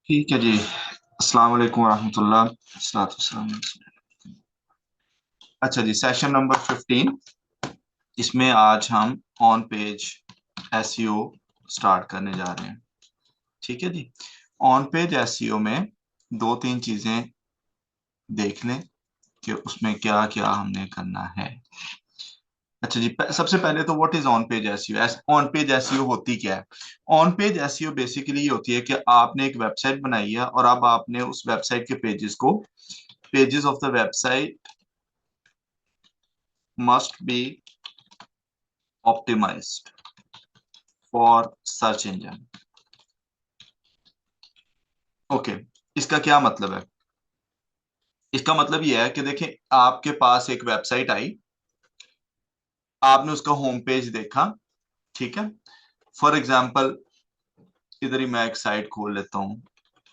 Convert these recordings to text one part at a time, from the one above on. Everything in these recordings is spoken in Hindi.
ठीक है जी। अस्सलाम वालेकुम रहमतुल्लाह। अस्सलातु वस्सलाम अला रसूलिल्लाह। अच्छा जी, सेशन नंबर 15। इसमें आज हम ऑन पेज एसईओ स्टार्ट करने जा रहे हैं। ठीक है जी। ऑन पेज एसईओ में दो तीन चीजें देख लें कि उसमें क्या क्या हमने करना है। अच्छा जी, सबसे पहले तो what is on page SEO. On page SEO होती क्या है? ऑन पेज एसईओ बेसिकली ये होती है कि आपने एक वेबसाइट बनाई है और अब आपने उस वेबसाइट के pages of the website must be optimized for search engine। Okay, इसका क्या मतलब है? इसका मतलब यह है कि देखें, आपके पास एक वेबसाइट आई, आपने उसका होम पेज देखा। ठीक है। फॉर एग्जांपल, इधर ही मैं एक साइट खोल लेता हूँ।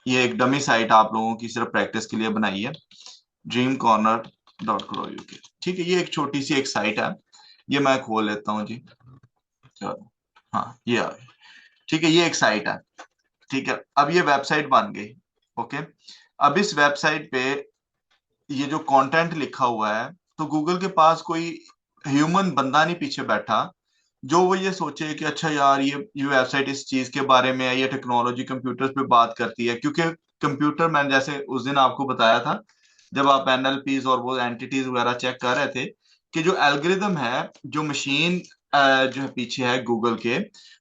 ये एक डमी साइट आप लोगों की सिर्फ प्रैक्टिस के लिए बनाई है, dreamcorner.co.uk। ठीक है, ये एक छोटी सी एक साइट है। ये मैं खोल लेता हूँ जी। चलो, हाँ ये आ गई। ठीक है, ये एक साइट है। ठीक है, अब ये वेबसाइट बन गई। ओके। अब इस वेबसाइट पे ये जो कंटेंट लिखा हुआ है, तो गूगल के पास कोई ह्यूमन बंदा नहीं पीछे बैठा जो वो ये सोचे कि अच्छा यार, ये वेबसाइट इस चीज के बारे में है, ये टेक्नोलॉजी कंप्यूटर्स पे बात करती है। क्योंकि कंप्यूटर, मैंने जैसे उस दिन आपको बताया था जब आप एनएलपीज और वो एंटिटीज वगैरह चेक कर रहे थे, कि जो एल्गोरिदम है, जो मशीन जो है पीछे है गूगल के,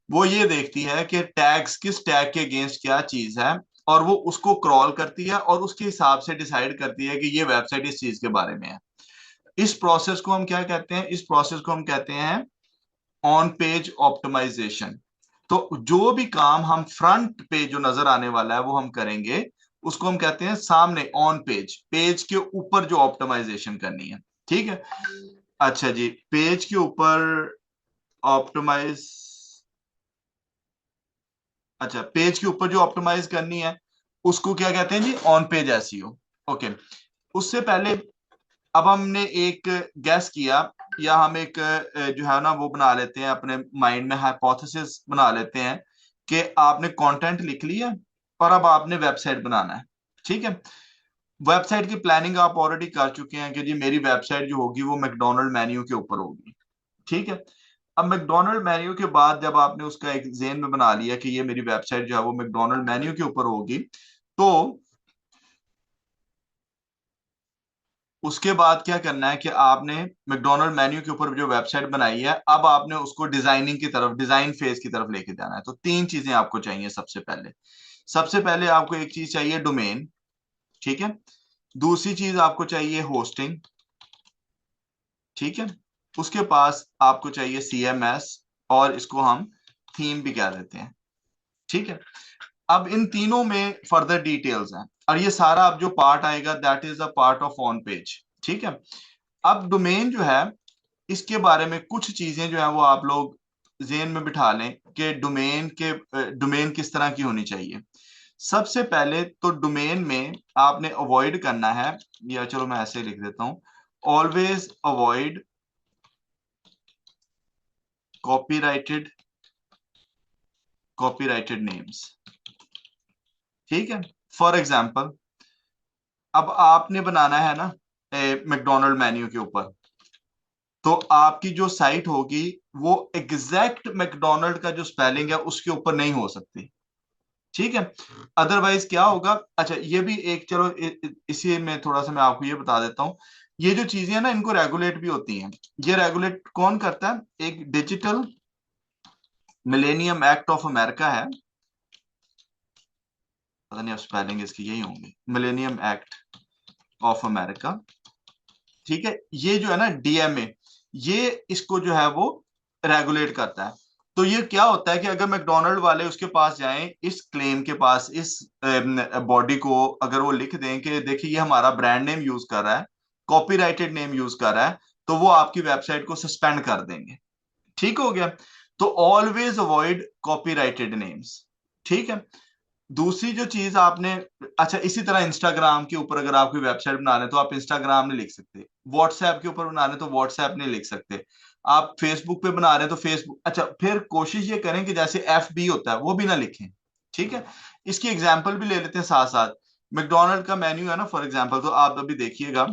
वो ये देखती है कि टैग्स किस टैग के अगेंस्ट क्या चीज है, और वो उसको क्रॉल करती है और उसके हिसाब से डिसाइड करती है कि ये वेबसाइट इस चीज के बारे में है। इस प्रोसेस को हम क्या कहते हैं? इस प्रोसेस को हम कहते हैं ऑन पेज ऑप्टिमाइजेशन। तो जो भी काम हम फ्रंट पे जो नजर आने वाला है वो हम करेंगे, उसको हम कहते हैं सामने ऑन पेज, पेज के ऊपर जो ऑप्टिमाइजेशन करनी है। ठीक है। अच्छा जी, पेज के ऊपर ऑप्टिमाइज, अच्छा पेज के ऊपर जो ऑप्टिमाइज करनी है उसको क्या कहते हैं जी? On page SEO. ओके। उससे पहले, अब हमने एक गैस किया, या हम एक जो है ना वो बना लेते हैं, अपने माइंड में हाइपोथेसिस बना लेते हैं कि आपने कंटेंट लिख लिया और अब आपने वेबसाइट बनाना है। ठीक है। वेबसाइट की प्लानिंग आप ऑलरेडी कर चुके हैं कि जी मेरी वेबसाइट जो होगी वो मैकडोनल्ड मेन्यू के ऊपर होगी। ठीक है। अब मैकडोनल्ड मेन्यू के बाद जब आपने उसका एक जेन में बना लिया कि ये मेरी वेबसाइट जो है वो मैकडोनल्ड मेन्यू के ऊपर होगी, तो उसके बाद क्या करना है कि आपने मैकडोनल्ड मेन्यू के ऊपर जो वेबसाइट बनाई है, अब आपने उसको डिजाइनिंग की तरफ, डिजाइन फेज की तरफ लेके जाना है। तो तीन चीजें आपको चाहिए। सबसे पहले आपको एक चीज चाहिए, डोमेन। ठीक है। दूसरी चीज आपको चाहिए होस्टिंग। ठीक है। उसके पास आपको चाहिए सीएमएस, और इसको हम थीम भी कह देते हैं। ठीक है। अब इन तीनों में फर्दर डिटेल्स हैं, और ये सारा अब जो पार्ट आएगा that is a part of on page. ठीक है। अब डोमेन जो है, इसके बारे में कुछ चीजें जो है वो आप लोग जेन में बिठा लें कि डोमेन किस तरह की होनी चाहिए। सबसे पहले तो डोमेन में आपने अवॉइड करना है, या चलो मैं ऐसे लिख देता हूं, always avoid copyrighted copyrighted names. ठीक है। फॉर एग्जाम्पल, अब आपने बनाना है ना मैकडोनल्ड मेन्यू के ऊपर, तो आपकी जो साइट होगी वो एग्जैक्ट मैकडोनल्ड का जो स्पेलिंग है उसके ऊपर नहीं हो सकती। ठीक है। अदरवाइज क्या होगा? अच्छा, ये भी एक, चलो इसी में थोड़ा सा मैं आपको ये बता देता हूँ। ये जो चीजें हैं ना, इनको रेगुलेट भी होती हैं। ये रेगुलेट कौन करता है? एक digital millennium act of America है। पता नहीं अब स्पेलिंग इसकी यही होंगी, मिलेनियम एक्ट ऑफ अमेरिका। ठीक है। ये जो है ना डीएमए, ये इसको जो है वो रेगुलेट करता है। तो ये क्या होता है कि अगर मैकडोनल्ड वाले उसके पास जाएं, इस क्लेम के पास, इस बॉडी को अगर वो लिख दें कि देखिए ये हमारा ब्रांड नेम यूज कर रहा है, कॉपीराइटेड नेम यूज कर रहा है, तो वो आपकी वेबसाइट को सस्पेंड कर देंगे। ठीक हो गया। तो ऑलवेज अवॉइड कॉपीराइटेड नेम्स। ठीक है। दूसरी जो चीज आपने, अच्छा इसी तरह इंस्टाग्राम के ऊपर अगर आप कोई वेबसाइट बना रहे हैं तो आप इंस्टाग्राम नहीं लिख सकते। व्हाट्सएप के ऊपर बना रहे हैं तो व्हाट्सएप नहीं लिख सकते। आप फेसबुक पे बना रहे हैं तो फेसबुक, अच्छा फिर कोशिश ये करें कि जैसे एफ बी होता है वो भी ना लिखें। ठीक है, इसकी एग्जाम्पल भी ले लेते हैं साथ साथ। मैकडोनल्ड का मेन्यू है ना फॉर एग्जाम्पल, तो आप अभी देखिएगा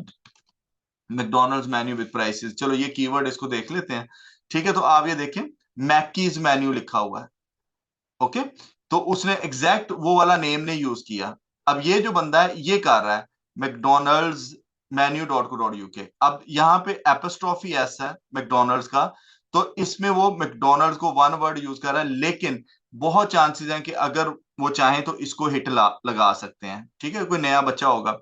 मैकडोनल्ड्स मेन्यू विद प्राइसेस, चलो ये कीवर्ड इसको देख लेते हैं। ठीक है, तो आप ये देखें मैकीज मेन्यू लिखा हुआ है। ओके, तो उसने एग्जैक्ट वो वाला नेम ने यूज किया। अब ये जो बंदा है ये कर रहा है McDonald's menu dot co dot UK, अब यहाँ पे एपोस्ट्रोफी एस है मैकडोनल्ड्स का, तो इसमें वो मैकडोनल्ड्स को वन वर्ड यूज कर रहा है, लेकिन बहुत चांसेस हैं कि अगर वो चाहें तो इसको हिट लगा सकते हैं। ठीक है, कोई नया बच्चा होगा,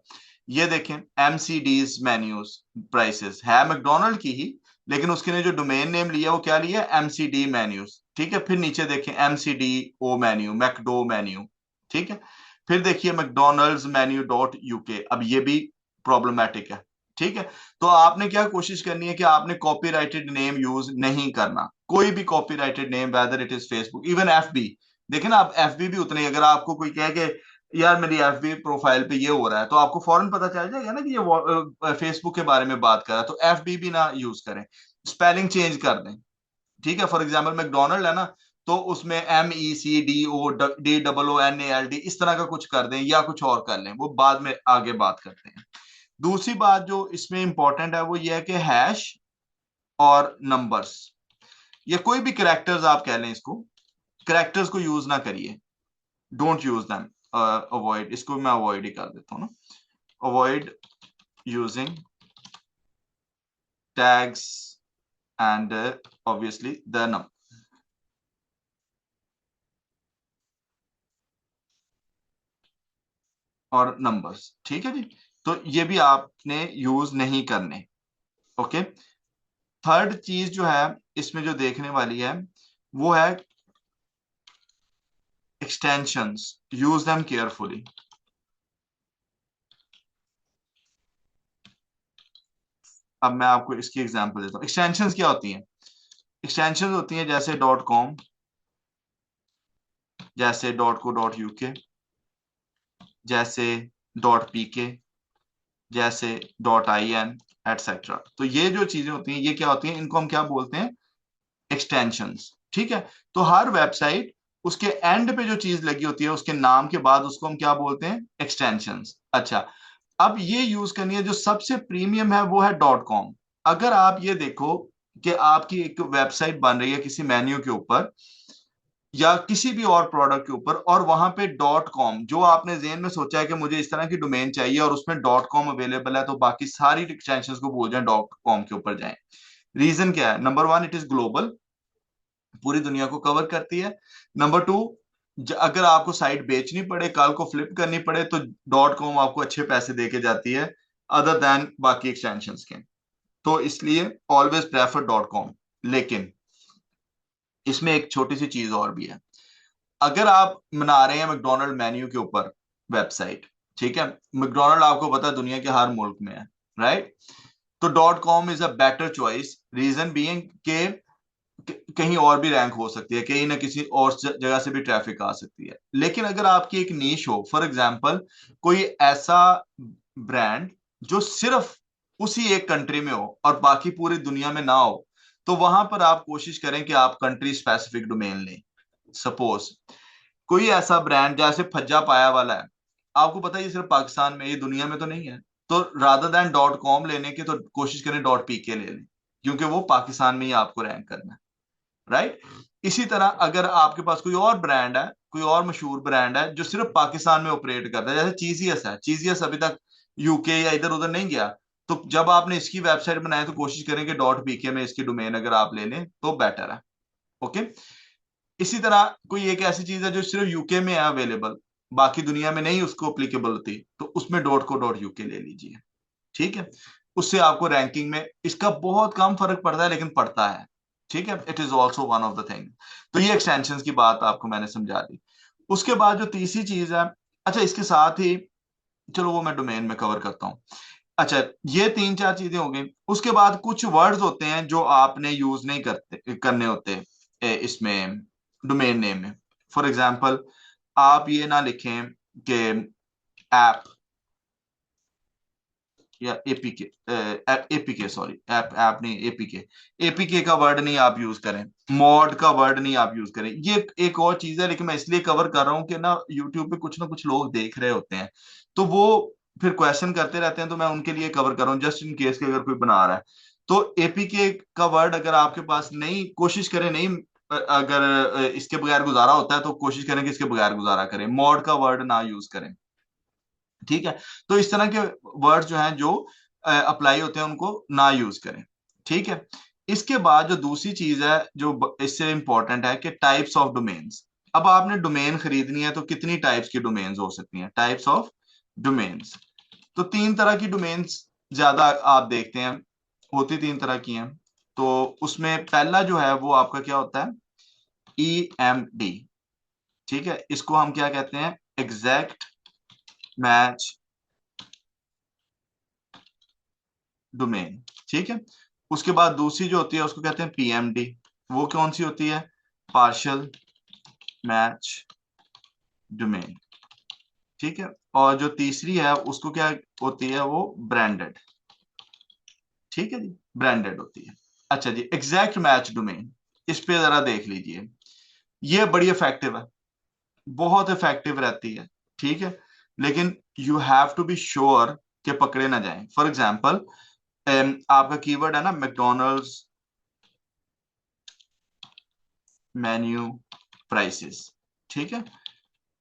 ये देखें एमसीडीज मेन्यूज प्राइसेस है मैकडोनल्ड की ही, लेकिन उसके ने जो डोमेन नेम लिया वो क्या लिया, एमसीडी मेन्यूज। ठीक है, फिर नीचे देखें एमसीडी ओ मेन्यू, मैकडो मेन्यू। ठीक है, फिर देखिए मैकडोनल्ड्स मेन्यू डॉट यूके, अब ये भी प्रॉब्लमेटिक है। ठीक है, तो आपने क्या कोशिश करनी है कि आपने कॉपीराइटेड नेम यूज नहीं करना, कोई भी copyrighted name, whether it is Facebook, even FB. देखे ना, आप एफबी भी उतने, अगर आपको कोई कहे कि यार मेरी एफबी प्रोफाइल पे ये हो रहा है, तो आपको फौरन पता चल जाएगा ना कि ये फेसबुक के बारे में बात कर रहा है, तो एफबी भी ना यूज करें, स्पेलिंग चेंज कर दें। ठीक है, फॉर एग्जाम्पल मैकडोनल्ड है ना, तो उसमें MECDODONALD इस तरह का कुछ कर दें, या कुछ और कर लें, वो बाद में आगे बात करते हैं। दूसरी बात जो इसमें इंपॉर्टेंट है वो ये है कि हैश और नंबर्स, या कोई भी करेक्टर्स आप कह लें इसको, करेक्टर्स को यूज ना करिए, डोंट यूज दैम, अवॉइड, इसको मैं अवॉइड ही कर देता हूँ ना, avoid using tags and obviously the number और नंबर्स। ठीक है जी, तो ये भी आपने यूज नहीं करने। ओके, थर्ड चीज जो है इसमें जो देखने वाली है वो है एक्सटेंशंस, यूज देम केयरफुली। अब मैं आपको इसकी एग्जांपल देता हूँ, एक्सटेंशंस क्या होती हैं। एक्सटेंशंस होती हैं जैसे डॉट कॉम, जैसे डॉट को डॉट यूके, जैसे डॉट पीके, जैसे डॉट IN एटसेट्रा। तो ये जो चीजें होती हैं ये क्या होती हैं, इनको हम क्या बोलते हैं, एक्सटेंशंस। ठीक है, तो हर वेबसाइट उसके एंड पे जो चीज लगी होती है उसके नाम के बाद उसको हम क्या बोलते हैं, एक्सटेंशंस। अच्छा, अब ये यूज करनी है, जो सबसे प्रीमियम है वो है डॉट कॉम। अगर आप ये देखो कि आपकी एक वेबसाइट बन रही है किसी मेन्यू के ऊपर या किसी भी और प्रोडक्ट के ऊपर, और वहां पे डॉट कॉम जो आपने जेन में सोचा है कि मुझे इस तरह की डोमेन चाहिए और उसमें डॉट कॉम अवेलेबल है, तो बाकी सारी एक्सटेंशन को भूल जाएं, डॉट कॉम के ऊपर जाएं। रीजन क्या है, number one it is global, पूरी दुनिया को कवर करती है। नंबर टू, अगर आपको साइट बेचनी पड़े, कल को फ्लिप करनी पड़े, तो डॉट कॉम आपको अच्छे पैसे दे के जाती है अदर देन बाकी एक्सटेंशन के, तो इसलिए ऑलवेज प्रेफर डॉट कॉम। लेकिन इसमें एक छोटी सी चीज और भी है, अगर आप बना रहे हैं मैकडोनल्ड मेन्यू के ऊपर वेबसाइट, ठीक है, मैकडोनल्ड आपको पता है दुनिया के हर मुल्क में है, राइट, तो dot com is a better choice, reason being के कहीं और भी रैंक हो सकती है, कहीं ना किसी और जगह से भी ट्रैफिक आ सकती है। लेकिन अगर आपकी एक नीश हो, फॉर एग्जांपल कोई ऐसा ब्रांड जो सिर्फ उसी एक कंट्री में हो और बाकी पूरी दुनिया में ना हो, तो वहां पर आप कोशिश करें कि आप कंट्री स्पेसिफिक डोमेन लें। सपोज कोई ऐसा ब्रांड जैसे फज्जा पाया वाला है, आपको पता है ये सिर्फ पाकिस्तान में, ये दुनिया में तो नहीं है, तो रादर देन डॉट कॉम लेने की तो कोशिश करें डॉट पीके ले लें, क्योंकि वो पाकिस्तान में ही आपको रैंक करना है, राइट। इसी तरह अगर आपके पास कोई और ब्रांड है, कोई और मशहूर ब्रांड है जो सिर्फ पाकिस्तान में ऑपरेट करता है, जैसे चीजियस है, चीजियस अभी तक यूके या इधर उधर नहीं गया, तो जब आपने इसकी वेबसाइट बनाए तो कोशिश करें कि डॉट पीके में इसकी डोमेन अगर आप ले लें तो बेटर है। ओके, इसी तरह कोई एक ऐसी चीज है जो सिर्फ यूके में है अवेलेबल, बाकी दुनिया में नहीं उसको अप्लीकेबल होती, तो उसमें डॉट को डॉट यूके ले लीजिए। ठीक है, उससे आपको रैंकिंग में इसका बहुत कम फर्क पड़ता है, लेकिन पड़ता है। ठीक है, it is also one of the thing. तो ये एक्सटेंशन की बात आपको मैंने समझा दी। उसके बाद जो तीसरी चीज है, अच्छा इसके साथ ही, चलो वो मैं डोमेन में कवर करता हूँ। अच्छा, ये तीन चार चीजें हो गई, उसके बाद कुछ वर्ड्स होते हैं जो आपने यूज नहीं करते करने होते इसमें डोमेन नेम में। फॉर एग्जाम्पल आप ये ना लिखें कि ऐप, या एपीके, एपीके सॉरी, ऐप नहीं, एपीके, एपीके का वर्ड नहीं आप यूज करें, मॉड का वर्ड नहीं आप यूज करें। ये एक और चीज है, लेकिन मैं इसलिए कवर कर रहा हूँ कि ना यूट्यूब पे कुछ ना कुछ लोग देख रहे होते हैं, तो वो फिर क्वेश्चन करते रहते हैं, तो मैं उनके लिए कवर कर रहा हूँ जस्ट इन केस के अगर कोई बना रहा है। तो एपीके का वर्ड अगर आपके पास नहीं, कोशिश करें नहीं, अगर इसके बगैर गुजारा होता है तो कोशिश करें कि इसके बगैर गुजारा करें, मॉड का वर्ड ना यूज करें। ठीक है, तो इस तरह के वर्ड जो हैं जो अप्लाई होते हैं उनको ना यूज करें। ठीक है, इसके बाद जो दूसरी चीज है जो इससे इंपॉर्टेंट है कि टाइप्स ऑफ डोमेन्स। अब आपने डोमेन खरीदनी है तो कितनी टाइप्स की डोमेन्स हो सकती हैं, टाइप्स ऑफ डोमेन्स। तो तीन तरह की डोमेन्स ज्यादा आप देखते हैं, होती तीन तरह की हैं। तो उसमें पहला जो है वो आपका क्या होता है, EMD। ठीक है, इसको हम क्या कहते हैं, एग्जैक्ट मैच डोमेन। ठीक है, उसके बाद दूसरी जो होती है उसको कहते हैं PMD। वो कौन सी होती है, पार्शियल मैच डोमेन। ठीक है, और जो तीसरी है उसको क्या होती है, वो ब्रांडेड। ठीक है जी, ब्रांडेड होती है। अच्छा जी, एग्जैक्ट मैच डोमेन, इस पे जरा देख लीजिए। ये बड़ी इफेक्टिव है, बहुत इफेक्टिव रहती है। ठीक है, लेकिन you have to be sure कि पकड़े ना जाएं। फॉर एग्जाम्पल, आपका कीवर्ड है ना मैकडोनल्ड्स मेन्यू प्राइसेस। ठीक है,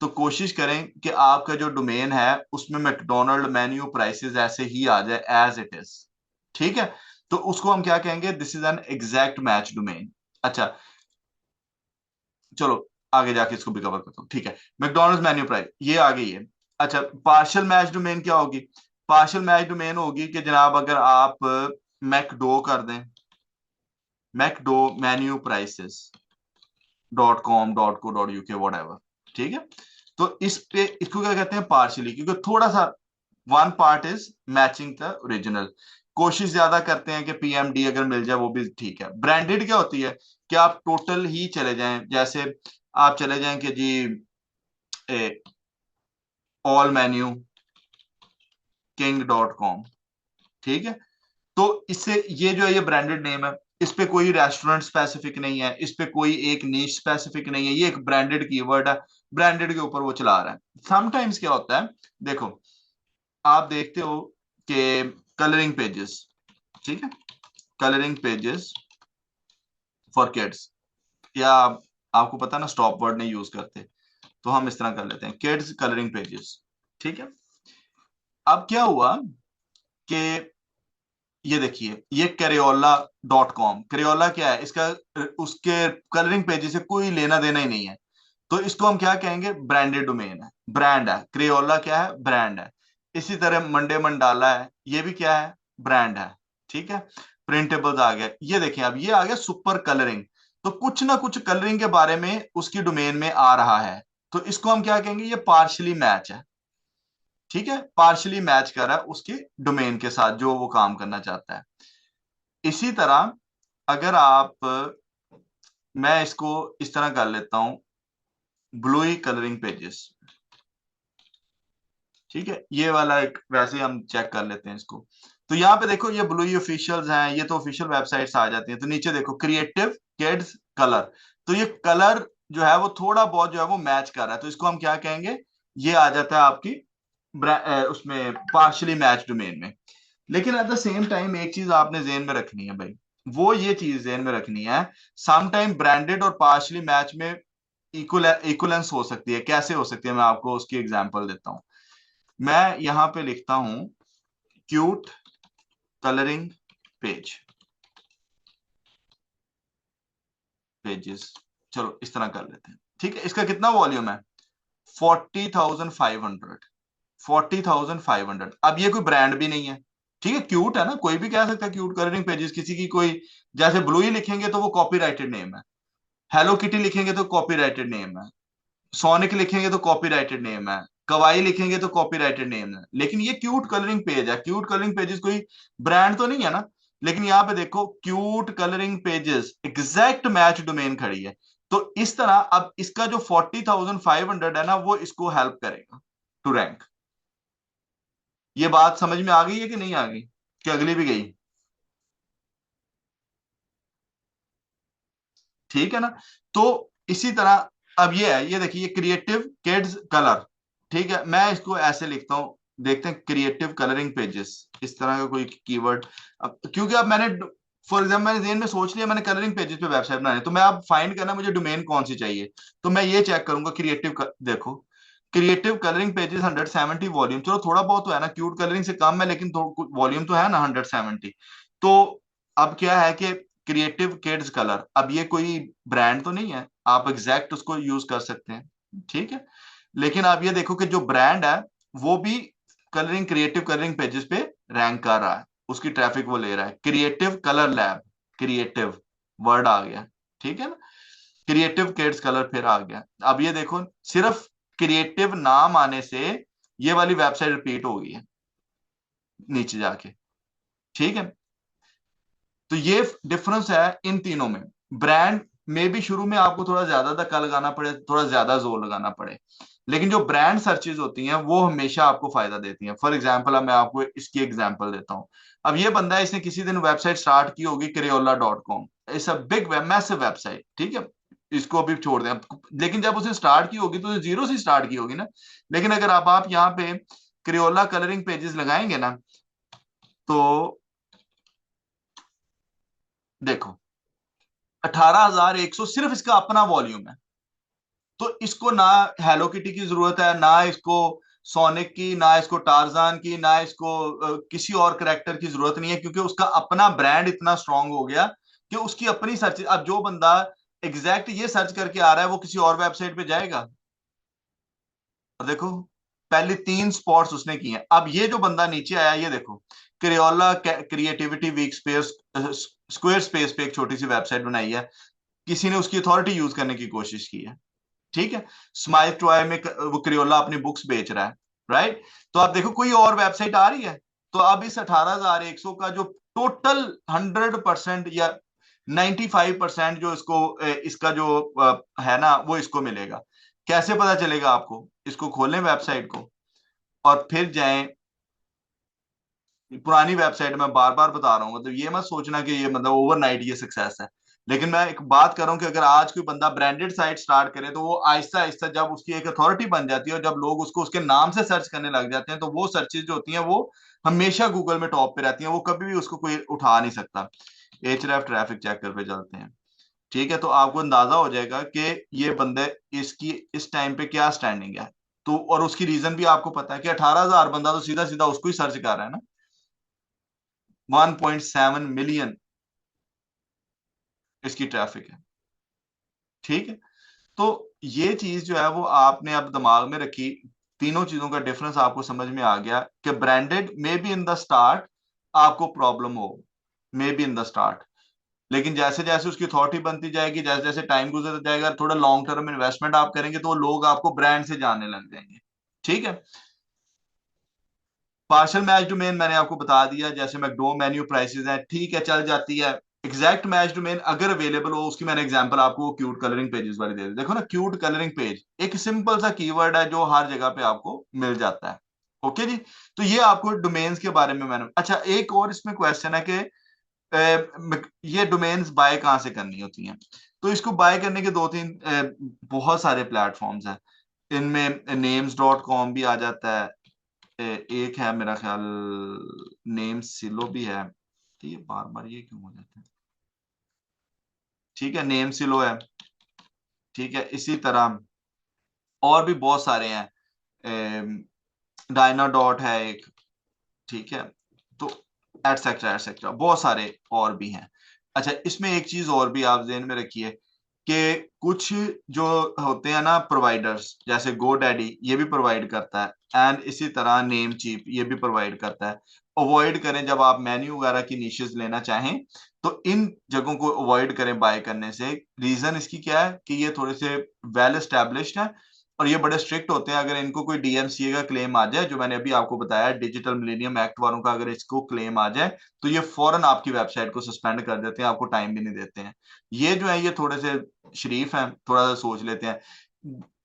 तो कोशिश करें कि आपका जो डोमेन है उसमें मैकडोनल्ड मेन्यू प्राइसेस ऐसे ही आ जाए एज इट इज। ठीक है, तो उसको हम क्या कहेंगे, this is an exact match domain. अच्छा, चलो आगे जाके इसको भी कवर करता हूँ। ठीक है, मैकडोनल्ड्स मेन्यू प्राइस ये आ गई है। अच्छा, पार्शियल मैच डोमेन क्या होगी, पार्शियल मैच डोमेन होगी कि जनाब अगर आप मैकडो कर दें, McDo menu prices .com .co.uk whatever. ठीक है, तो इस पे इसको क्या कहते हैं, पार्शियली, क्योंकि थोड़ा सा one part is matching the original. कोशिश ज्यादा करते हैं कि PMD अगर मिल जाए वो भी ठीक है। ब्रांडेड क्या होती है कि आप टोटल ही चले जाएं, जैसे आप चले जाएं कि जी ऑल मेन्यू king.com। ठीक है, तो इससे ये जो है ये ब्रांडेड नेम है, इस पे कोई रेस्टोरेंट स्पेसिफिक नहीं है, इस पे कोई एक नीश स्पेसिफिक नहीं है, ये एक ब्रांडेड कीवर्ड है, ब्रांडेड के ऊपर वो चला रहा है। समटाइम्स क्या होता है, देखो आप देखते हो कि कलरिंग पेजेस, ठीक है, कलरिंग पेजेस फॉर किड्स, या आपको पता ना स्टॉप वर्ड नहीं यूज करते, तो हम इस तरह कर लेते हैं किड्स कलरिंग पेजेस। ठीक है, अब क्या हुआ कि ये देखिए ये करेओला.com, करेओला क्या है इसका, उसके कलरिंग पेज से कोई लेना देना ही नहीं है, तो इसको हम क्या कहेंगे, ब्रांडेड डोमेन है, ब्रांड है। क्रेओला क्या है, ब्रांड है। इसी तरह मंडे मंडाला है, ये भी क्या है, ब्रांड है। ठीक है, प्रिंटेबल्स आ गया, ये देखिए अब ये आ गया सुपर कलरिंग, तो कुछ ना कुछ कलरिंग के बारे में उसकी डोमेन में आ रहा है, तो इसको हम क्या कहेंगे, ये पार्शली मैच है। ठीक है, पार्शली मैच कर रहा है उसके डोमेन के साथ जो वो काम करना चाहता है। इसी तरह अगर आप, मैं इसको इस तरह कर लेता हूं, ब्लूई कलरिंग पेजेस। ठीक है, ये वाला एक वैसे हम चेक कर लेते हैं इसको। तो यहाँ पे देखो ये ब्लूई ऑफिशियल्स हैं, ये तो ऑफिशियल वेबसाइट्स आ जाती हैं। तो नीचे देखो क्रिएटिव किड्स कलर, तो ये कलर जो है वो थोड़ा बहुत जो है वो मैच कर रहा है, तो इसको हम क्या कहेंगे, ये आ जाता है आपकी उसमें पार्शली मैच डोमेन में। लेकिन एट द सेम टाइम एक चीज आपने जेन में रखनी है भाई, वो ये चीज जेन में रखनी है, समटाइम ब्रांडेड और पार्शली मैच में इक्वलेंस हो सकती है। कैसे हो सकती है, मैं आपको उसकी एग्जांपल देता हूं। मैं यहां पे लिखता हूं क्यूट कलरिंग पेज पेजेस, चलो इस तरह कर लेते हैं। ठीक है, इसका कितना वॉल्यूम है, 40,500, 40,500। अब ये कोई ब्रांड भी नहीं है, ठीक है, क्यूट है ना, कोई भी कह सकता है क्यूट कलरिंग पेजेस, किसी की कोई, जैसे ब्लू ही लिखेंगे तो वो कॉपीराइटेड नेम है, हेलो किटी लिखेंगे तो कॉपीराइटेड नेम है, सोनिक लिखेंगे तो कॉपीराइटेड नेम है, कवाई लिखेंगे तो कॉपीराइटेड नेम है। लेकिन ये क्यूट कलरिंग पेज है, क्यूट कलरिंग पेजेस कोई ब्रांड तो नहीं है ना। लेकिन यहाँ पे देखो cute colouring pages exact match domain खड़ी है, तो इस तरह अब इसका जो 40,500 है ना वो इसको हेल्प करेगा टू रैंक। ये बात समझ में आ गई है कि नहीं आ गई, कि अगली भी गई? ठीक है ना? तो इसी तरह अब ये है, ये देखिए, क्रिएटिव किड्स कलर। ठीक है, मैं इसको ऐसे लिखता हूं, देखते हैं, क्रिएटिव कलरिंग पेजेस, इस तरह का कोई कीवर्ड। अब क्योंकि अब मैंने, फॉर एग्जाम्पल, मैंने जेन में सोच लिया मैंने कलरिंग पेजेस पे वेबसाइट बनानी है, तो मैं अब फाइंड करना मुझे डोमेन कौन सी चाहिए। तो मैं ये चेक करूंगा क्रिएटिव, देखो, क्रिएटिव कलरिंग पेजेस 170 वॉल्यूम, चलो थोड़ा बहुत तो है ना, क्यूट कलरिंग से कम है लेकिन वॉल्यूम तो है ना 170। तो अब क्या है कि क्रिएटिव किड्स कलर, अब ये कोई ब्रांड तो नहीं है, आप एग्जैक्ट उसको यूज कर सकते हैं, ठीक है। लेकिन आप ये देखो कि जो ब्रांड है वो भी कलरिंग, क्रिएटिव कलरिंग पेजेस पे रैंक कर रहा है, उसकी ट्रैफिक वो ले रहा है। Creative colour lab, creative word आ गया, ठीक है ना, क्रिएटिव किड्स कलर फिर आ गया। अब ये देखो, सिर्फ क्रिएटिव नाम आने से ये वाली वेबसाइट रिपीट हो गई है नीचे जाके, ठीक है। तो ये डिफरेंस है इन तीनों में। ब्रांड में भी शुरू में आपको थोड़ा ज्यादा धक्का लगाना पड़े, थोड़ा ज्यादा जोर लगाना पड़े, लेकिन जो ब्रांड सर्चेज होती हैं वो हमेशा आपको फायदा देती हैं। फॉर एग्जाम्पल, अब मैं आपको इसकी एग्जाम्पल देता हूं। अब ये बंदा है, इसने किसी दिन वेबसाइट स्टार्ट की होगी, crayola.com, it's a big massive website, ठीक है, इसको अभी छोड़ दें। लेकिन जब उसने स्टार्ट की होगी तो उसने जीरो से स्टार्ट की होगी ना। लेकिन अगर आप यहाँ पे क्रियोला कलरिंग पेजेस लगाएंगे ना, तो देखो, 18,100 सिर्फ इसका अपना वॉल्यूम है। तो इसको ना हेलो किटी की जरूरत है, ना इसको सोनिक की, ना इसको टार्जान की, ना इसको किसी और करेक्टर की जरूरत नहीं है, क्योंकि उसका अपना ब्रांड इतना स्ट्रांग हो गया कि उसकी अपनी सर्च। अब जो बंदा एग्जैक्ट ये सर्च करके आ रहा है वो किसी और वेबसाइट पे जाएगा, और देखो, पहले 3 स्पॉट्स उसने किए हैं। अब ये जो बंदा नीचे आया, ये देखो, Crayola creativity week space, Squarespace पे एक छोटी सी वेबसाइट बनाई है, किसी ने उसकी अथॉरिटी यूज करने की कोशिश की है, ठीक है। स्माइल टॉय में वो क्रियोला अपनी बुक्स बेच रहा है, राइट। तो आप देखो कोई और वेबसाइट आ रही है, तो अब इस 18,100 का जो टोटल 100% या 95% जो इसको इसका जो है ना, वो इसको मिलेगा। कैसे पता चलेगा आपको? इसको खोलें वेबसाइट को, और फिर जाएं पुरानी वेबसाइट में, बार बार बता रहा हूँ, मतलब ये मत सोचना कि ये मतलब ओवरनाइट ये सक्सेस है। लेकिन मैं एक बात कर रहा हूँ कि अगर आज कोई बंदा ब्रांडेड साइट स्टार्ट करे, तो वो आहिस्ता आहिस्ता जब उसकी एक अथॉरिटी बन जाती है और जब लोग उसको उसके नाम से सर्च करने लग जाते हैं, तो वो सर्चेज जो होती हैं वो हमेशा गूगल में टॉप पे रहती हैं, वो कभी भी उसको कोई उठा नहीं सकता। एचरेफ ट्रैफिक चेकर पे चलते हैं, ठीक है, तो आपको अंदाजा हो जाएगा कि ये बंदे, इसकी इस टाइम पे क्या स्टैंडिंग है। तो और उसकी रीजन भी आपको पता है कि 18,000 बंदा तो सीधा सीधा उसको ही सर्च कर रहा है ना, 1.7 मिलियन इसकी ट्रैफिक है, ठीक है। तो ये चीज जो है वो आपने अब दिमाग में रखी, तीनों चीजों का डिफरेंस आपको समझ में आ गया कि branded may be in the start आपको प्रॉब्लम हो, may be in the start, लेकिन जैसे जैसे उसकी अथॉरिटी बनती जाएगी, जैसे जैसे टाइम गुजरता जाएगा, थोड़ा लॉन्ग टर्म इन्वेस्टमेंट आप करेंगे, तो वो लोग आपको ब्रांड से जानने लग जाएंगे, ठीक है। पार्शियल मैच डोमेन मैंने आपको बता दिया, जैसे मैकडो मेन्यू प्राइसेस हैं, ठीक है, चल जाती है। एग्जैक्ट मैच डोमेन अगर अवेलेबल हो, उसकी मैंने एग्जांपल आपको क्यूट कलरिंग पेजेस वाली दे दी, देखो ना, क्यूट कलरिंग पेज एक सिंपल सा कीवर्ड है जो हर जगह पे आपको मिल जाता है, ओके जी। तो ये आपको डोमेन्स के बारे में मैंने, अच्छा, एक और इसमें क्वेश्चन है कि ये डोमेन्स बाय कहाँ से करनी होती हैं। तो इसको बाय करने के दो तीन बहुत सारे प्लेटफॉर्म्स हैं। इनमें names.com भी आ जाता है, एक है मेरा ख्याल नेम सिलो भी है, ये बार बार ये क्यों हो जाता है, ठीक है, नेम सिलो है, ठीक है। इसी तरह और भी बहुत सारे हैं, डायना डॉट है एक, ठीक है। तो एटसेट्रा एटसेट्रा बहुत सारे और भी हैं। अच्छा, इसमें एक चीज और भी आप ध्यान में रखिए कि कुछ जो होते हैं ना प्रोवाइडर्स, जैसे गो डैडी ये भी प्रोवाइड करता है, एंड इसी तरह नेम चीप ये भी प्रोवाइड करता है। अवॉइड करें जब आप मेन्यू वगैरह की निशेस लेना चाहें, तो इन जगहों को अवॉइड करें बाय करने से। रीजन इसकी क्या है कि ये थोड़े से वेल एस्टेब्लिश्ड है, और ये बड़े स्ट्रिक्ट होते हैं। अगर इनको कोई डीएमसीए का क्लेम आ जाए, जो मैंने अभी आपको बताया डिजिटल मिलेनियम एक्ट वालों का, अगर इसको क्लेम आ जाए, तो ये फौरन आपकी वेबसाइट को सस्पेंड कर देते हैं, आपको टाइम भी नहीं देते हैं। ये जो है ये थोड़े से शरीफ हैं, थोड़ा सा सोच लेते हैं।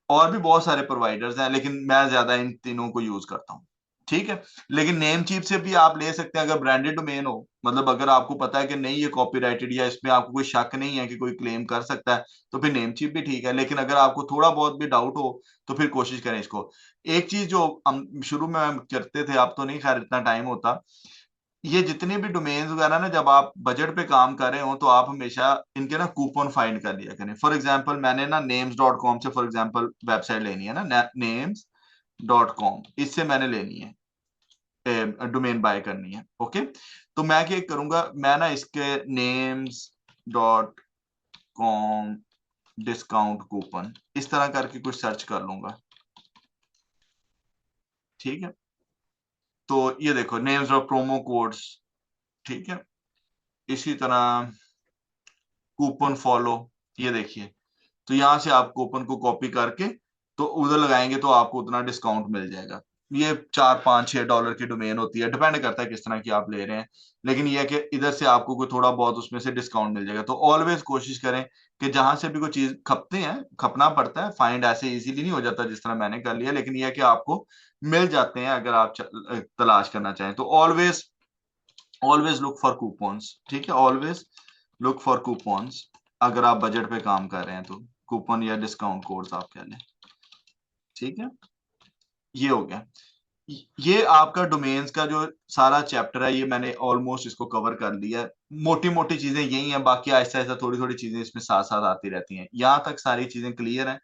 और भी बहुत सारे प्रोवाइडर्स हैं, लेकिन मैं ज्यादा इन तीनों को यूज करता हूँ। ठीक है। लेकिन नेम चीप से भी आप ले सकते हैं अगर ब्रांडेड डोमेन हो, मतलब अगर आपको पता है कि नहीं ये कॉपीराइटेड या इसमें आपको कोई शक नहीं है कि कोई क्लेम कर सकता है, तो फिर नेम चीप भी ठीक है। लेकिन अगर आपको थोड़ा बहुत भी डाउट हो तो फिर कोशिश करें इसको। एक चीज जो हम शुरू में हम करते थे, अब तो नहीं खैर इतना टाइम होता, ये जितने भी डोमेन्स वगैरह ना, जब आप बजट पे काम कर रहे हो तो आप हमेशा इनके ना कूपन फाइंड कर लिया करें। फॉर एग्जांपल मैंने ना names.com से फॉर एग्जांपल वेबसाइट लेनी है ना, names.com, इससे मैंने लेनी है डोमेन बाय करनी है। ओके, तो मैं क्या करूंगा, मैं ना इसके names.com डिस्काउंट कूपन इस तरह करके कुछ सर्च कर लूंगा। ठीक है, तो ये देखो नेम्स ऑफ प्रोमो कोड्स। ठीक है, इसी तरह कूपन फॉलो, ये देखिए, तो यहां से आप कूपन को कॉपी करके तो उधर लगाएंगे तो आपको उतना डिस्काउंट मिल जाएगा। ये 4 5 6 डॉलर की डोमेन होती है, डिपेंड करता है किस तरह की आप ले रहे हैं। लेकिन यह कि इधर से आपको कोई थोड़ा बहुत उसमें से डिस्काउंट मिल जाएगा। तो ऑलवेज कोशिश करें कि जहां से भी कोई चीज खपते हैं, खपना पड़ता है, फाइंड ऐसे इजीली नहीं हो जाता जिस तरह मैंने कर लिया, लेकिन यह कि आपको मिल जाते हैं अगर आप तलाश करना चाहें तो। Always always look for coupons. ठीक है, ऑलवेज लुक फॉर कूपन्स अगर आप बजट पे काम कर रहे हैं तो। कूपन या डिस्काउंट कोड्स आप कह लें। ठीक है, ये हो गया। ये आपका डोमेन्स का जो सारा चैप्टर है, ये मैंने ऑलमोस्ट इसको कवर कर लिया है। मोटी मोटी चीजें यही हैं, बाकी आहिस्ता आहिस्ता थोड़ी थोड़ी चीजें इसमें साथ साथ आती रहती हैं। यहाँ तक सारी चीजें क्लियर हैं?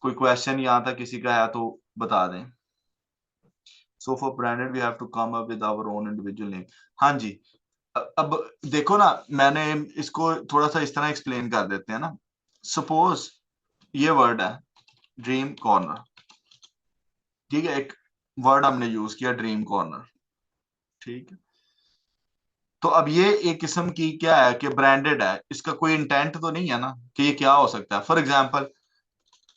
कोई क्वेश्चन यहाँ तक किसी का है तो बता दें। So for branded we have to come up with our own individual name. हाँ जी। अब देखो ना, मैंने इसको थोड़ा सा इस तरह एक्सप्लेन कर देते हैं ना। सपोज ये वर्ड है ड्रीम कॉर्नर। ठीक है, एक वर्ड हमने यूज किया ड्रीम कॉर्नर। ठीक है, तो अब ये एक किस्म की क्या है कि ब्रांडेड है, इसका कोई इंटेंट तो नहीं है ना कि ये क्या हो सकता है। फॉर एग्जाम्पल,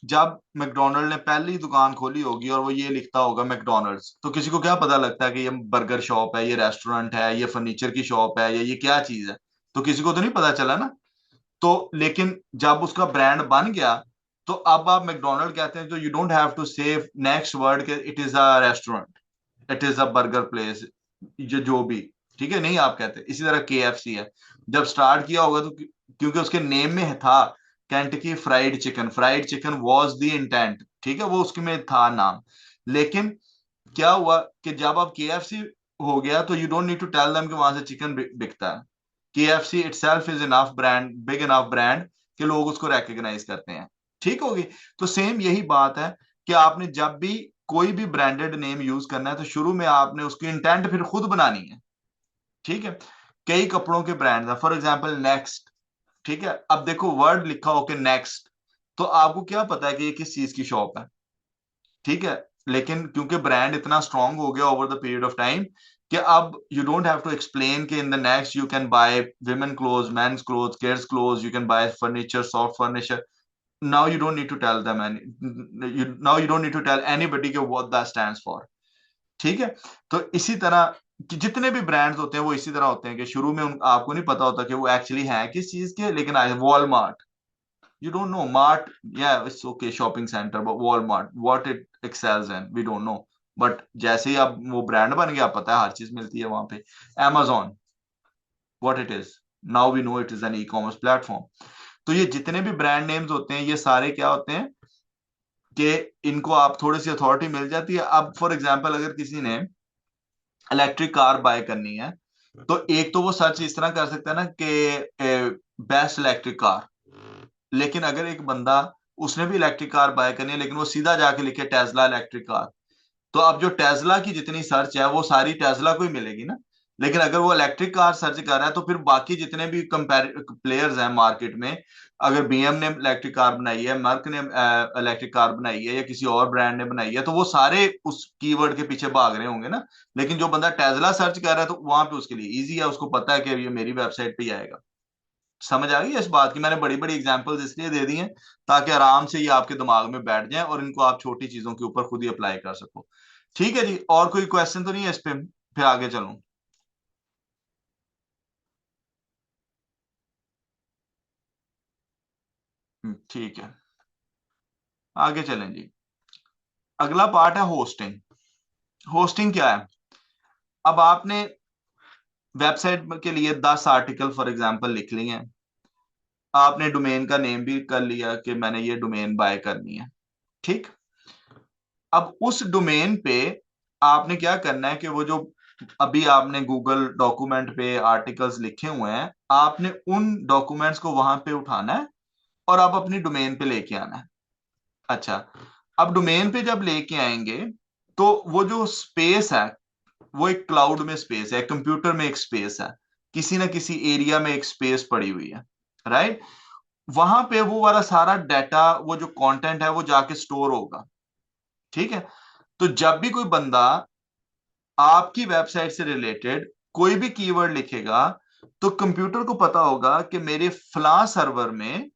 जब मैकडोनल्ड ने पहली दुकान खोली होगी और वो ये लिखता होगा मैकडोनल्ड्स, तो किसी को क्या पता लगता है कि ये बर्गर शॉप है, ये रेस्टोरेंट है, ये फर्नीचर की शॉप है, या ये क्या चीज है? तो किसी को तो नहीं पता चला ना। तो लेकिन जब उसका ब्रांड बन गया, तो अब आप मैकडोनल्ड कहते हैं तो यू डोंट हैव टू से नेक्स्ट वर्ड के it is a restaurant, it is a burger place, जो भी। ठीक है, नहीं आप कहते। इसी तरह KFC है, जब स्टार्ट किया होगा तो क्योंकि उसके नेम में था Kentucky fried chicken, fried chicken was the intent. ठीक है, वो उसके में था नाम। लेकिन क्या हुआ कि जब अब KFC हो गया तो you don't need to tell them कि वहां से चिकन बिकता है। KFC itself is enough brand, big enough brand कि लोग उसको रिकॉग्नाइज करते हैं। ठीक होगी। तो सेम यही बात है कि आपने जब भी कोई भी ब्रांडेड नेम यूज करना है तो शुरू में आपने उसकी इंटेंट फिर खुद बनानी है। ठीक है, कई कपड़ों के ब्रांड है, फॉर एग्जाम्पल नेक्स्ट। ठीक है, अब देखो वर्ड लिखा हो कि नेक्स्ट, तो आपको क्या पता है कि ये किस चीज की शॉप है? ठीक है, लेकिन क्योंकि ब्रांड इतना स्ट्रांग हो गया over the period of time कि अब you don't have to explain कि in the next you can buy women cloth, men's cloth, kids cloth, you can buy furniture, soft furniture. Now you don't need to tell them any, now you don't need to tell anybody कि व्हाट दैट स्टैंड्स फॉर। ठीक है, तो इसी तरह कि जितने भी ब्रांड्स होते हैं वो इसी तरह होते हैं कि शुरू में आपको नहीं पता होता कि वो एक्चुअली है किस चीज के, लेकिन आए Walmart, you don't know mart, yeah it's okay shopping center, but Walmart what it excels in we don't know। But जैसे ही अब वो ब्रांड बन गया, पता है हर चीज मिलती है वहां पे। Amazon, what it is, now we know it is an e-commerce platform। तो ये जितने भी ब्रांड नेम्स होते हैं ये सारे क्या होते हैं कि इनको आप थोड़ी सी अथॉरिटी मिल जाती है। अब फॉर एग्जाम्पल अगर किसी ने इलेक्ट्रिक कार बाय करनी है, तो एक तो वो सर्च इस तरह कर सकता है ना कि बेस्ट इलेक्ट्रिक कार। लेकिन अगर एक बंदा, उसने भी इलेक्ट्रिक कार बाय करनी है लेकिन वो सीधा जाके लिखे टेस्ला इलेक्ट्रिक कार, तो अब जो टेस्ला की जितनी सर्च है वो सारी टेस्ला को ही मिलेगी ना। लेकिन अगर वो इलेक्ट्रिक कार सर्च कर रहा है तो फिर बाकी जितने भी कंपेर प्लेयर्स हैं मार्केट में, अगर BM ने इलेक्ट्रिक कार बनाई है, मर्क ने इलेक्ट्रिक कार बनाई है, या किसी और ब्रांड ने बनाई है, तो वो सारे उस कीवर्ड के पीछे भाग रहे होंगे ना। लेकिन जो बंदा टेस्ला सर्च कर रहा है तो वहां पे उसके लिए इजी है, उसको पता है कि ये मेरी वेबसाइट पे ही आएगा। समझ आ गई है इस बात की? मैंने बड़ी बड़ी एग्जांपल्स इसलिए दे दी हैं ताकि आराम से ये आपके दिमाग में बैठ जाएं और इनको आप छोटी चीजों के ऊपर खुद ही अप्लाई कर सको। ठीक है जी, और कोई क्वेश्चन तो नहीं है इस पे? फिर आगे चलूं। ठीक है, आगे चलें जी। अगला पार्ट है होस्टिंग। होस्टिंग क्या है? अब आपने वेबसाइट के लिए 10 आर्टिकल फॉर एग्जांपल लिख लिए हैं, आपने डोमेन का नेम भी कर लिया कि मैंने ये डोमेन बाय करनी है, ठीक। अब उस डोमेन पे आपने क्या करना है कि वो जो अभी आपने गूगल डॉक्यूमेंट पे आर्टिकल्स लिखे हुए हैं, आपने उन डॉक्यूमेंट्स को वहां पे उठाना है और आप अपनी डोमेन पे लेके आना है। अच्छा, अब डोमेन पे जब लेके आएंगे तो वो जो स्पेस है वो एक क्लाउड में स्पेस है, कंप्यूटर में एक स्पेस है, किसी ना किसी एरिया में एक स्पेस पड़ी हुई है, राइट। वहां पे वो वाला सारा डाटा, वो जो कंटेंट है वो जाके स्टोर होगा, ठीक है। तो जब भी कोई बंदा आपकी वेबसाइट से रिलेटेड कोई भी कीवर्ड लिखेगा, तो कंप्यूटर को पता होगा कि मेरे फला सर्वर में,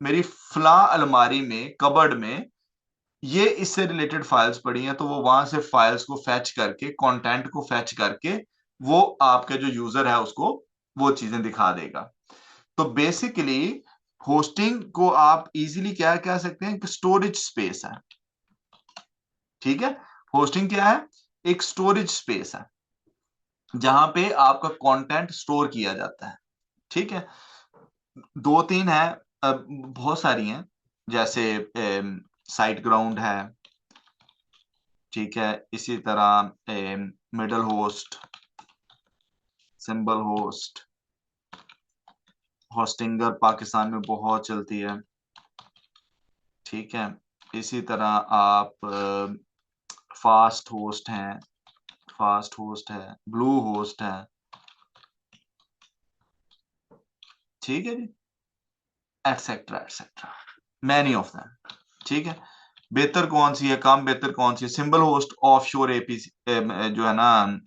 मेरी फला अलमारी में, कबर्ड में ये इससे रिलेटेड फाइल्स पड़ी हैं, तो वो वहां से फाइल्स को फैच करके, कंटेंट को फैच करके वो आपके जो यूजर है उसको वो चीजें दिखा देगा। तो बेसिकली होस्टिंग को आप इजीली क्या कह सकते हैं कि स्टोरेज स्पेस है, ठीक है। होस्टिंग क्या है? एक स्टोरेज स्पेस है जहां पे आपका कंटेंट स्टोर किया जाता है, ठीक है। दो तीन है, बहुत सारी हैं, जैसे साइट ग्राउंड है, ठीक है। इसी तरह middle host, symbol host, Hostinger Pakistan में बहुत चलती है, ठीक है। इसी तरह आप फास्ट होस्ट हैं, फास्ट होस्ट है, ब्लू होस्ट है, ठीक है जी, etcetera etcetera, many of them, ठीक है। बेहतर कौन सी है, कम बेहतर कौन सी है? सिंबल होस्ट ऑफशोर एपीसी जो है ना,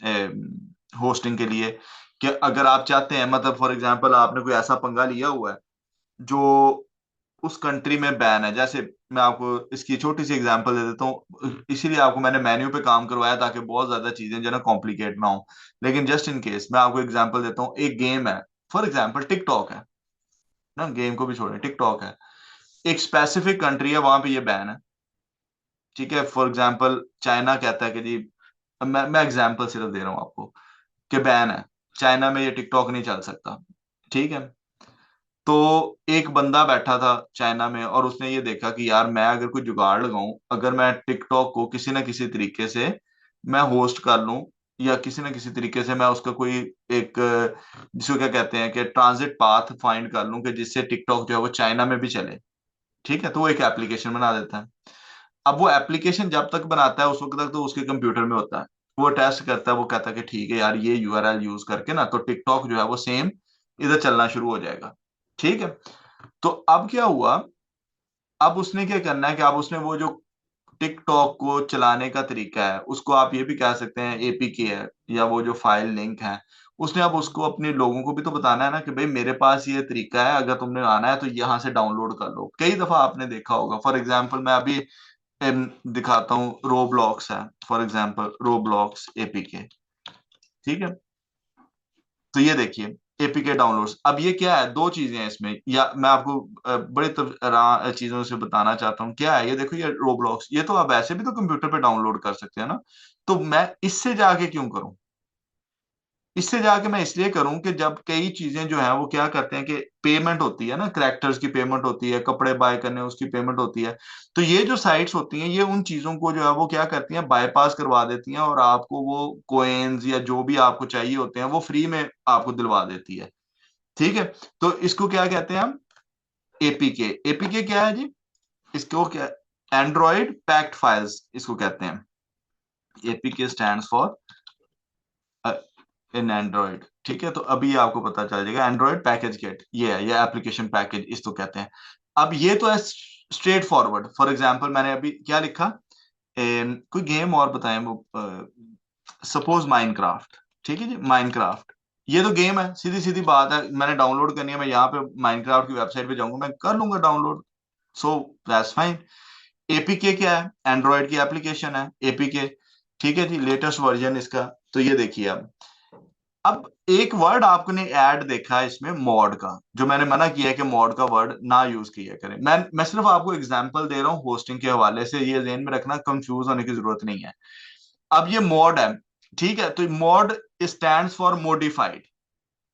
होस्टिंग के लिए, कि अगर आप चाहते हैं, मतलब फॉर एग्जांपल आपने कोई ऐसा पंगा लिया हुआ है जो उस कंट्री में बैन है, जैसे मैं आपको इसकी छोटी सी एग्जांपल दे देता हूँ, इसीलिए आपको मैंने मेन्यू पे काम करवाया ताकि बहुत ज्यादा चीजें जो है ना कॉम्प्लिकेट ना हो, लेकिन जस्ट इन केस मैं आपको एग्जांपल देता हूँ। एक गेम है, फॉर एग्जांपल टिकटॉक है ना, गेम को भी छोड़ें, टिकटॉक है, एक स्पेसिफिक कंट्री है वहां पे ये बैन है, ठीक है। फॉर एग्जांपल चाइना कहता है कि जी, अब मैं एग्जांपल सिर्फ दे रहा हूँ आपको, कि बैन है, चाइना में ये टिकटॉक नहीं चल सकता, ठीक है। तो एक बंदा बैठा था चाइना में और उसने ये देखा कि यार मैं अगर कोई जुगाड़ लगाऊं, अगर मैं टिकटॉक को किसी ना किसी तरीके से मैं होस्ट कर लूं, या किसी ना किसी तरीके से मैं उसका कोई एक जिसको क्या कहते हैं कि ट्रांजिट पाथ फाइंड कर लूं कि जिससे टिकटॉक जो है वो चाइना में भी चले, ठीक है। तो वो एक एप्लीकेशन बना देता है। अब वो एप्लीकेशन जब तक बनाता है उस वक्त तक तो उसके कंप्यूटर में होता है, वो टेस्ट करता है, वो कहता है कि ठीक है यार, ये यूआरएल यूज करके ना तो टिकटॉक जो है वो सेम इधर चलना शुरू हो जाएगा, ठीक है। तो अब क्या हुआ, अब उसने क्या करना है कि अब उसने वो जो टिकटॉक को चलाने का तरीका है, उसको आप ये भी कह सकते हैं एपीके है, या वो जो फाइल लिंक है, उसने अब उसको अपने लोगों को भी तो बताना है ना कि भाई मेरे पास ये तरीका है, अगर तुमने आना है तो यहाँ से डाउनलोड कर लो। कई दफा आपने देखा होगा, फॉर एग्जाम्पल मैं अभी दिखाता हूँ, रोब्लॉक्स है, फॉर एग्जाम्पल रोब्लॉक्स एपीके, ठीक है। तो ये देखिए, एपीके डाउनलोड्स, अब ये क्या है, दो चीजें हैं इसमें, या मैं आपको बड़े चीजों से बताना चाहता हूँ क्या है। ये देखो, ये रोब्लॉक्स, ये तो आप ऐसे भी तो कंप्यूटर पे डाउनलोड कर सकते हैं ना, तो मैं इससे जाके क्यों करूं? इससे जाके मैं इसलिए करूं कि जब कई चीजें जो है वो क्या करते हैं कि पेमेंट होती है ना, करेक्टर्स की पेमेंट होती है, कपड़े बाय करने उसकी पेमेंट होती है, तो ये जो साइट्स होती हैं ये उन चीजों को जो है वो क्या करती हैं, बाईपास करवा देती हैं, और आपको वो कोइंस या जो भी आपको चाहिए होते हैं वो फ्री में आपको दिलवा देती है, ठीक है। तो इसको क्या कहते हैं हम? एपीके। एपीके क्या है जी? इसको क्या, एंड्रॉइड पैक्ड फाइल्स इसको कहते हैं। APK stands for in Android, ठीक है। तो अभी आपको पता चल जाएगा, एंड्रॉइड पैकेज गेट ये है, ये एप्लीकेशन पैकेज इसको कहते हैं। अब ये तो है स्ट्रेट फॉरवर्ड। फॉर एग्जांपल मैंने अभी क्या लिखा, कोई गेम और बताएं वो, सपोज माइनक्राफ्ट, ठीक है जी, माइनक्राफ्ट, ये तो गेम है, सीधी सीधी बात है, मैंने डाउनलोड करनी है, मैं यहाँ पे माइनक्राफ्ट की वेबसाइट पे जाऊंगा, मैं कर लूंगा download, so that's fine. APK क्या है? एंड्रॉइड की एप्लीकेशन है एपीके, ठीक है जी, लेटेस्ट वर्जन इसका। तो ये देखिए, अब एक वर्ड आपने ऐड देखा है इसमें, मॉड का, जो मैंने मना किया है कि मॉड का वर्ड ना यूज किया करें। मैं सिर्फ आपको एग्जांपल दे रहा हूँ होस्टिंग के हवाले से, ये ध्यान में रखना, कंफ्यूज होने की जरूरत नहीं है। अब ये मॉड है, ठीक है, तो मॉड स्टैंड्स फॉर मॉडिफाइड,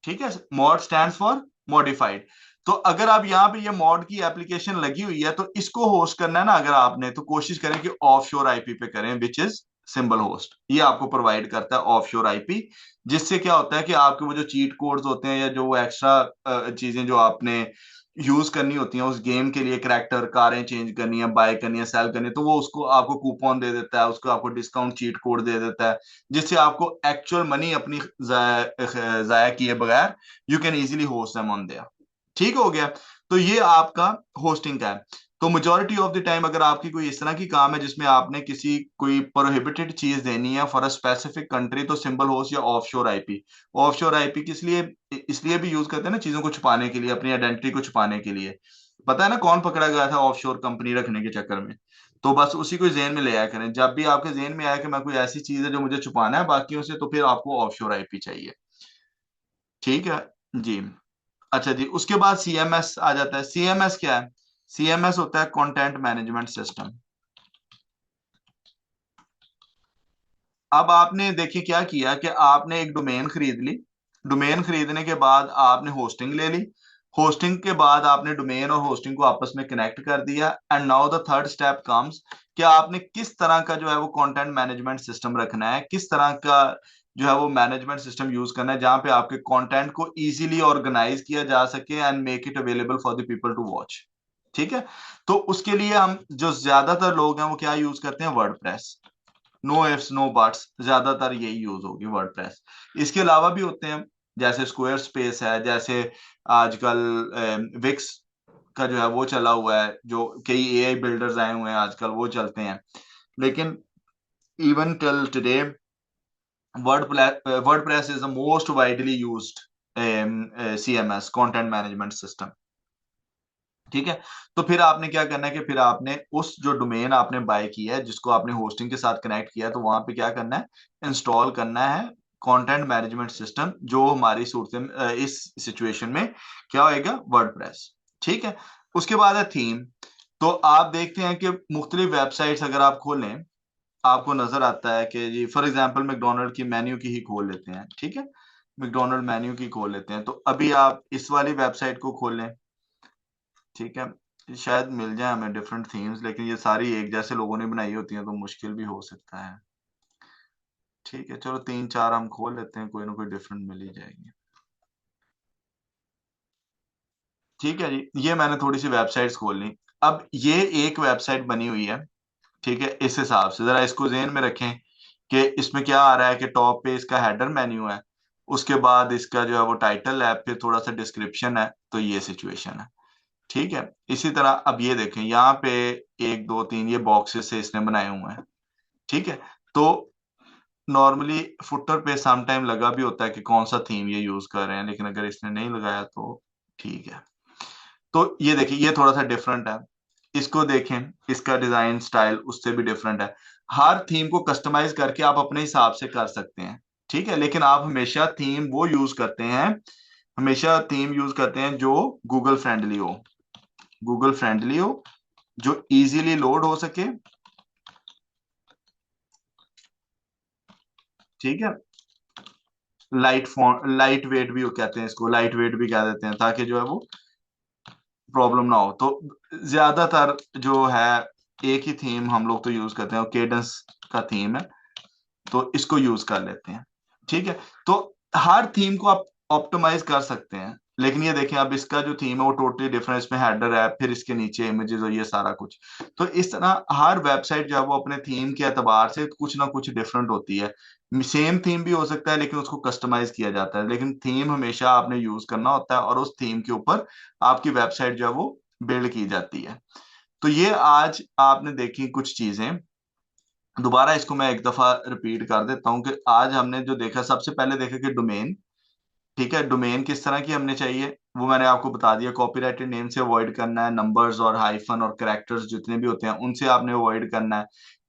ठीक है, मॉड स्टैंड्स फॉर मॉडिफाइड। तो अगर आप यहाँ पे ये मॉड की एप्लीकेशन लगी हुई है तो इसको होस्ट करना है ना अगर आपने, तो कोशिश करें कि ऑफशोर आईपी पे करें, विच इज सिंबल होस्ट। ये आपको प्रोवाइड करता है ऑफशोर आईपी, जिससे क्या होता है कि आपके वो जो चीट कोड्स होते हैं या जो वो एक्स्ट्रा चीजें जो आपने यूज करनी होती हैं उस गेम के लिए, करैक्टर, कारें चेंज करनी है, बाय करनी है, सेल करनी है, तो वो उसको आपको कूपन दे देता है, उसको आपको डिस्काउंट चीट कोड दे देता है, जिससे आपको एक्चुअल मनी अपनी जाया किए बगैर you can easily host them on their. ठीक हो गया। तो ये आपका होस्टिंग का है। तो मेजोरिटी ऑफ द टाइम अगर आपकी कोई इस तरह की काम है जिसमें आपने किसी कोई प्रोहिबिटेड चीज देनी है फॉर अ स्पेसिफिक कंट्री, तो सिंबल होस्ट या ऑफशोर आईपी। ऑफशोर आईपी किस लिए, इसलिए भी यूज करते हैं ना, चीजों को छुपाने के लिए, अपनी आइडेंटिटी को छुपाने के लिए। पता है ना कौन पकड़ा गया था ऑफशोर कंपनी रखने के चक्कर में? तो बस उसी को जेन में ले आया करें, जब भी आपके जेन में आया कि मैं कोई ऐसी चीज है जो मुझे छुपाना है बाकियों से, तो फिर आपको ऑफशोर आईपी चाहिए। ठीक है जी। अच्छा जी, उसके बाद सीएमएस आ जाता है। सीएमएस क्या है? सीएमएस होता है कंटेंट मैनेजमेंट सिस्टम। अब आपने देखिए क्या किया कि आपने एक डोमेन खरीद ली, डोमेन खरीदने के बाद आपने होस्टिंग ले ली, होस्टिंग के बाद आपने डोमेन और होस्टिंग को आपस में कनेक्ट कर दिया, and now the third step comes कि आपने किस तरह का जो है वो कंटेंट मैनेजमेंट सिस्टम रखना है, किस तरह का जो है वो मैनेजमेंट सिस्टम यूज करना है जहां पे आपके कंटेंट को इजीली ऑर्गेनाइज किया जा सके and make it available for the people to watch. ठीक है। तो उसके लिए हम जो ज्यादातर लोग हैं वो क्या यूज करते हैं, WordPress. No ifs no buts, ज्यादातर यही यूज होगी वर्डप्रेस। इसके अलावा भी होते हैं, जैसे स्क्वायर स्पेस है, जैसे आजकल विक्स का जो है वो चला हुआ है, जो कई एआई बिल्डर्स आए हुए हैं आजकल वो चलते हैं। लेकिन even till today WordPress is the most widely used CMS, content management system. ठीक है। तो फिर आपने क्या करना है कि फिर आपने उस जो डोमेन आपने बाय किया है जिसको आपने होस्टिंग के साथ कनेक्ट किया है, तो वहां पे क्या करना है, इंस्टॉल करना है कंटेंट मैनेजमेंट सिस्टम, जो हमारी सूरत में इस सिचुएशन में क्या होएगा, वर्डप्रेस। ठीक है। उसके बाद है थीम। तो आप देखते हैं कि मुख्तलिफ वेबसाइट्स अगर आप खोलें, आपको नजर आता है कि जी फॉर एग्जांपल मैकडोनल्ड की मेन्यू की ही खोल लेते हैं। ठीक है, मैकडोनल्ड मेन्यू की खोल लेते हैं, तो अभी आप इस वाली वेबसाइट को खोल लें। ठीक है, शायद मिल जाए हमें डिफरेंट थीम्स, लेकिन ये सारी एक जैसे लोगों ने बनाई होती हैं तो मुश्किल भी हो सकता है। ठीक है, चलो तीन चार हम खोल लेते हैं, कोई ना कोई डिफरेंट मिल ही जाएगी। ठीक है जी, ये मैंने थोड़ी सी वेबसाइट्स खोल ली। अब ये एक वेबसाइट बनी हुई है, ठीक है, इस हिसाब से जरा इसको ज़हन में रखें कि इसमें क्या आ रहा है कि टॉप पे इसका हेडर मेन्यू है, उसके बाद इसका जो है वो टाइटल है, फिर थोड़ा सा डिस्क्रिप्शन है, तो ये सिचुएशन है। ठीक है। इसी तरह अब ये देखें यहाँ पे एक दो तीन ये बॉक्सेस से इसने बनाए हुए हैं। ठीक है। तो नॉर्मली फुटर पे सम टाइम लगा भी होता है कि कौन सा थीम ये यूज कर रहे हैं, लेकिन अगर इसने नहीं लगाया तो ठीक है। तो ये देखिए ये थोड़ा सा डिफरेंट है, इसको देखें, इसका डिजाइन स्टाइल उससे भी डिफरेंट है। हर थीम को कस्टमाइज करके आप अपने हिसाब से कर सकते हैं। ठीक है, लेकिन आप हमेशा थीम वो यूज करते हैं, हमेशा थीम यूज करते हैं जो गूगल फ्रेंडली हो, गूगल फ्रेंडली हो, जो इजीली लोड हो सके। ठीक है, लाइट फॉन्ट, लाइट वेट भी कहते हैं इसको, लाइट वेट भी कह देते हैं, ताकि जो है वो प्रॉब्लम ना हो। तो ज्यादातर जो है एक ही थीम हम लोग तो यूज करते हैं, केडेंस का थीम है, तो इसको यूज कर लेते हैं। ठीक है। तो हर थीम को आप ऑप्टिमाइज कर सकते हैं, लेकिन ये देखें अब इसका जो थीम है वो टोटली डिफरेंट, इसमें हेडर है, फिर इसके नीचे इमेजेस और ये सारा कुछ। तो इस तरह हर वेबसाइट जो है वो अपने थीम के एतबार से कुछ ना कुछ डिफरेंट होती है। सेम थीम भी हो सकता है लेकिन उसको कस्टमाइज किया जाता है, लेकिन थीम हमेशा आपने यूज करना होता है और उस थीम के ऊपर आपकी वेबसाइट जो है वो बिल्ड की जाती है। तो ये आज आपने देखी कुछ चीजें, दोबारा इसको मैं एक दफा रिपीट कर देता हूं कि आज हमने जो देखा, सबसे पहले देखा कि डोमेन। ठीक है, डोमेन किस तरह की हमने चाहिए वो मैंने आपको बता दिया, कॉपीराइटेड नेम से अवॉइड करना है, नंबर्स और हाइफन और कैरेक्टर्स जितने भी होते हैं उनसे आपने अवॉइड करना है।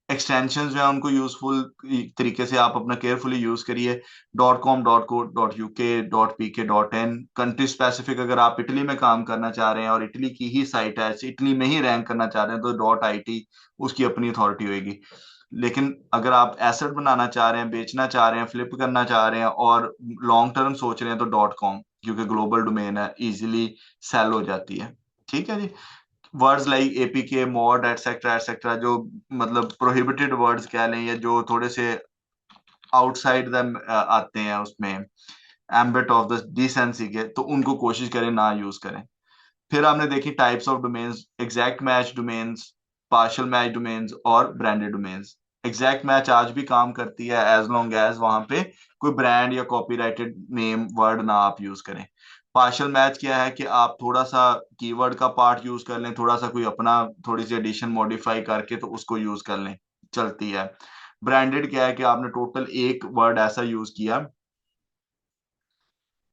एक्सटेंशंस जो है उनको यूजफुल तरीके से आप अपना केयरफुली यूज करिए। .com .co .uk .pk .in, country specific अगर आप इटली में काम करना चाह रहे हैं और इटली की ही साइट है, इटली में ही रैंक करना चाह रहे हैं, तो .it उसकी अपनी अथॉरिटी होगी। लेकिन अगर आप एसेट बनाना चाह रहे हैं, बेचना चाह रहे हैं, फ्लिप करना चाह रहे हैं और लॉन्ग टर्म सोच रहे हैं तो डॉट कॉम, क्योंकि ग्लोबल डोमेन है, इजीली सेल हो जाती है। ठीक है जी। Words like APK, mod, etcetera etcetera, जो मतलब प्रोहिबिटेड वर्ड्स कह लें, या जो थोड़े से आउटसाइड द आते हैं उसमें, एम्बिट ऑफ द डिसेंसी के, तो उनको कोशिश करें ना यूज करें। फिर आपने देखी types of domains, exact match domains, partial match domains और ब्रांडेड डोमेन्स। एग्जैक्ट मैच आज भी काम करती है एज लॉन्ग एज वहां पे कोई ब्रांड या कॉपीराइटेड नेम वर्ड ना आप यूज करें। पार्शियल मैच क्या है कि आप थोड़ा सा कीवर्ड का पार्ट यूज कर लें, थोड़ा सा कोई अपना थोड़ी सी एडिशन मॉडिफाई करके तो उसको यूज कर लें, चलती है। ब्रांडेड क्या है कि आपने टोटल एक वर्ड ऐसा यूज किया,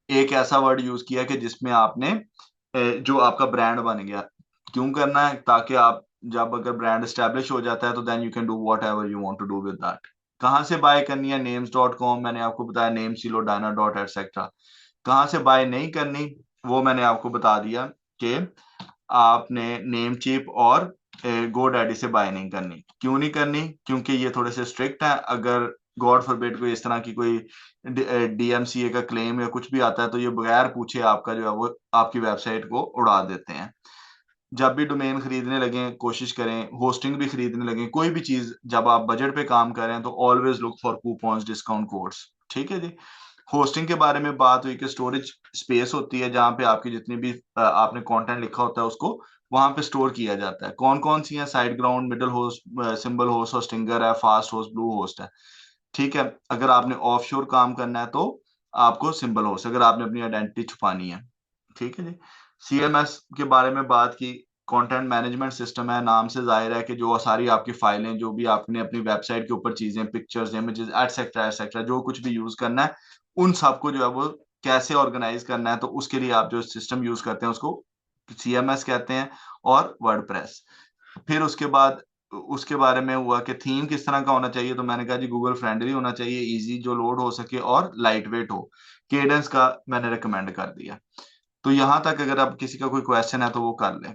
एक ऐसा वर्ड यूज किया कि जिसमें आपने जो आपका ब्रांड बन गया। क्यों करना है? ताकि आप जब अगर ब्रांड एस्टेब्लिश हो जाता है तो then you can do whatever you want to do with that. कहाँ से बाय करनी है? नेम्स डॉट कॉम, मैंने आपको बताया, नेम सिलो, डायना डॉट एटसेट्रा। कहाँ से बाय नहीं करनी, वो मैंने आपको बता दिया कि आपने नेम चीप और गोडैडी से बाय नहीं करनी। क्यों नहीं करनी? क्योंकि ये थोड़े से स्ट्रिक्ट हैं। अगर गॉड फॉरबिड कोई इस तरह की कोई डीएमसीए का क्लेम या कुछ भी आता है तो ये बगैर पूछे आपका जो है वो आपकी वेबसाइट को उड़ा देते हैं। जब भी डोमेन खरीदने लगे कोशिश करें, होस्टिंग भी खरीदने लगे, कोई भी चीज जब आप बजट पे काम कर रहे हैं तो always look for coupons, discount codes. ठीक है जी। होस्टिंग के बारे में बात हुई कि स्टोरेज स्पेस होती है जहां पे आपकी जितनी भी आपने कंटेंट लिखा होता है उसको वहां पे स्टोर किया जाता है। कौन कौन सी है? Side ground, middle host, symbol host, Hostinger है, फास्ट होस्ट, ब्लू होस्ट है। ठीक है। अगर आपने ऑफशोर काम करना है तो आपको सिंबल होस्ट, अगर आपने अपनी आइडेंटिटी छुपानी है। ठीक है जी। सीएमएस के बारे में बात की, कंटेंट मैनेजमेंट सिस्टम है, नाम से जाहिर है कि जो सारी आपकी फाइलें, जो भी आपने अपनी वेबसाइट के ऊपर चीजें, पिक्चर्स, इमेजेस, एटसेट्रा एटसेट्रा, जो कुछ भी यूज करना है उन सबको जो है वो कैसे ऑर्गेनाइज करना है, तो उसके लिए आप जो सिस्टम यूज करते हैं उसको सीएमएस कहते हैं, और वर्डप्रेस। फिर उसके बाद उसके बारे में हुआ कि थीम किस तरह का होना चाहिए, तो मैंने कहा जी गूगल फ्रेंडली होना चाहिए, इजी जो लोड हो सके और लाइट वेट हो। केडेंस का मैंने रिकमेंड कर दिया। तो यहां तक अगर अब किसी का कोई क्वेश्चन है तो वो कर ले।